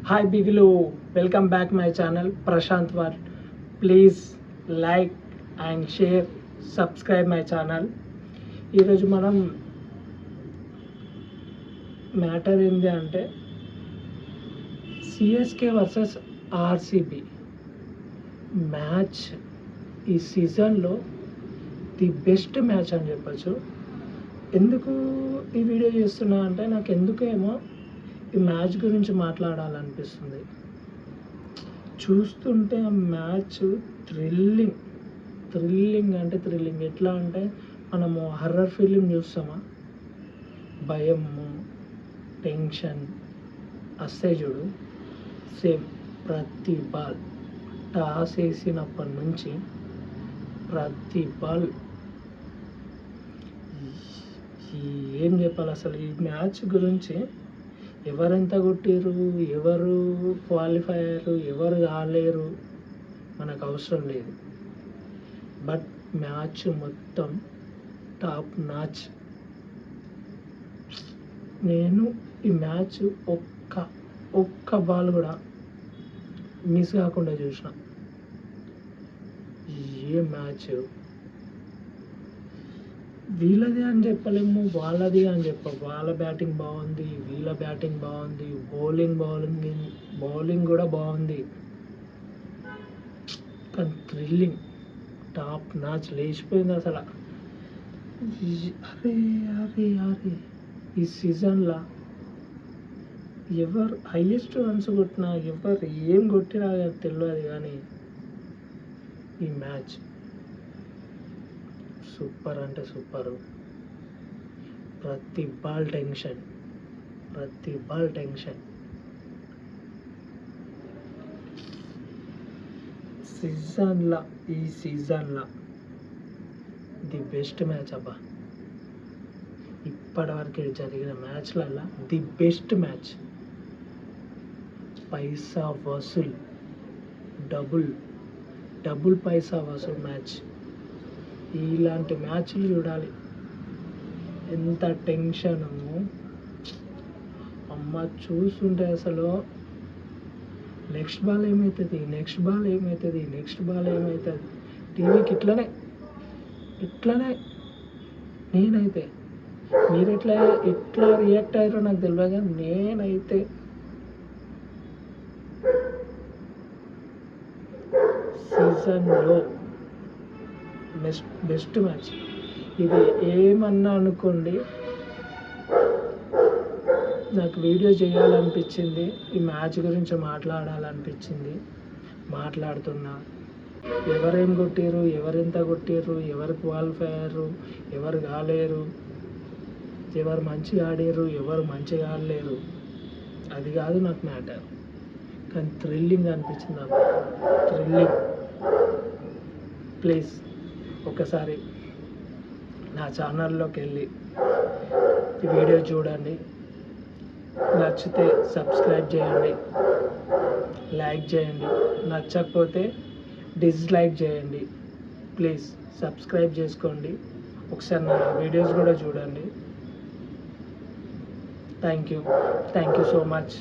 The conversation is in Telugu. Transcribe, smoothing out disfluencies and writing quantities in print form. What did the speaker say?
హాయ్ బిగులు, welcome back my channel Prashant world. Please like and share, subscribe my channel. ఈరోజు మనం మ్యాటర్ ఏంటి అంటే సిఎస్కే వర్సెస్ ఆర్సిబి మ్యాచ్ ఈ సీజన్లో ది బెస్ట్ మ్యాచ్ అని చెప్పచ్చు. ఎందుకు ఈ వీడియో చేస్తున్నా అంటే నాకు ఎందుకేమో ఈ మ్యాచ్ గురించి మాట్లాడాలనిపిస్తుంది. చూస్తుంటే ఆ మ్యాచ్ థ్రిల్లింగ్ అంటే థ్రిల్లింగ్. ఎట్లా అంటే మనము హర్రర్ ఫిలిం చూస్తామా, భయము, టెన్షన్ వస్తే చూడు, సేమ్ ప్రతి బాల్ టాస్ వేసినప్పటి నుంచి ప్రతి బాల్ ఏం చెప్పాలి అసలు ఈ మ్యాచ్ గురించి. ఎవరెంత కొట్టిరు, ఎవరు క్వాలిఫై అయ్యారు, ఎవరు కాలేరు మనకు అవసరం లేదు. బట్ మ్యాచ్ మొత్తం టాప్ నాచ్. నేను ఈ మ్యాచ్ ఒక్క బాల్ కూడా మిస్ కాకుండా చూసిన. ఏ మ్యాచ్ వీళ్ళది అని చెప్పలేము, వాళ్ళది అని వాళ్ళ బ్యాటింగ్ బాగుంది, వీళ్ళ బ్యాటింగ్ బాగుంది, బౌలింగ్ కూడా బాగుంది. కానీ థ్రిల్లింగ్ టాప్ నాచ్ లేచిపోయింది అసలు. అరే అరే అరే ఈ సీజన్లో ఎవరు హైయెస్ట్ రన్స్ కొట్టినా, ఎవరు ఏం కొట్టినా తెలియదు, కానీ ఈ మ్యాచ్ సూపర్ అంటే సూపరు. ప్రతి బాల్ టెన్షన్. ఈ సీజన్లో ది బెస్ట్ మ్యాచ్ అబ్బా. ఇప్పటివరకు జరిగిన మ్యాచ్లల్లో ది బెస్ట్ మ్యాచ్. పైసా వసూల్, డబుల్ పైసా వసూల్ మ్యాచ్. ఇలాంటి మ్యాచ్లు చూడాలి. ఎంత టెన్షను అమ్మ, చూస్తుంటే అసలు నెక్స్ట్ బాల్ ఏమవుతుంది, టీవీకి ఇట్లనే నేనైతే, మీరు ఎట్లా రియాక్ట్ అయ్యారో నాకు తెలియదు, కానీ నేనైతే సీజన్లో బెస్ట్ మ్యాచ్ ఇది. ఏమన్నా అనుకోండి, నాకు వీడియో చేయాలనిపించింది, ఈ మ్యాచ్ గురించి మాట్లాడాలనిపించింది, మాట్లాడుతున్నా. ఎవరేం కొట్టిరు, ఎవరెంత కొట్టిరు, ఎవరు క్వాలిఫై అయ్యారు, ఎవరు కాలేరు, ఎవరు మంచిగా ఆడారు, ఎవరు మంచిగా ఆడలేరు, అది కాదు నాకు మ్యాటర్. కానీ థ్రిల్లింగ్ అనిపించింది నాకు, థ్రిల్లింగ్. ప్లీజ్ ఒకసారి నా ఛానల్లోకి వెళ్ళి ఈ వీడియో చూడండి. నచ్చితే సబ్స్క్రైబ్ చేయండి, లైక్ చేయండి, నచ్చకపోతే డిస్లైక్ చేయండి. ప్లీజ్ సబ్స్క్రైబ్ చేసుకోండి, ఒకసారి నా వీడియోస్ కూడా చూడండి. Thank you so much.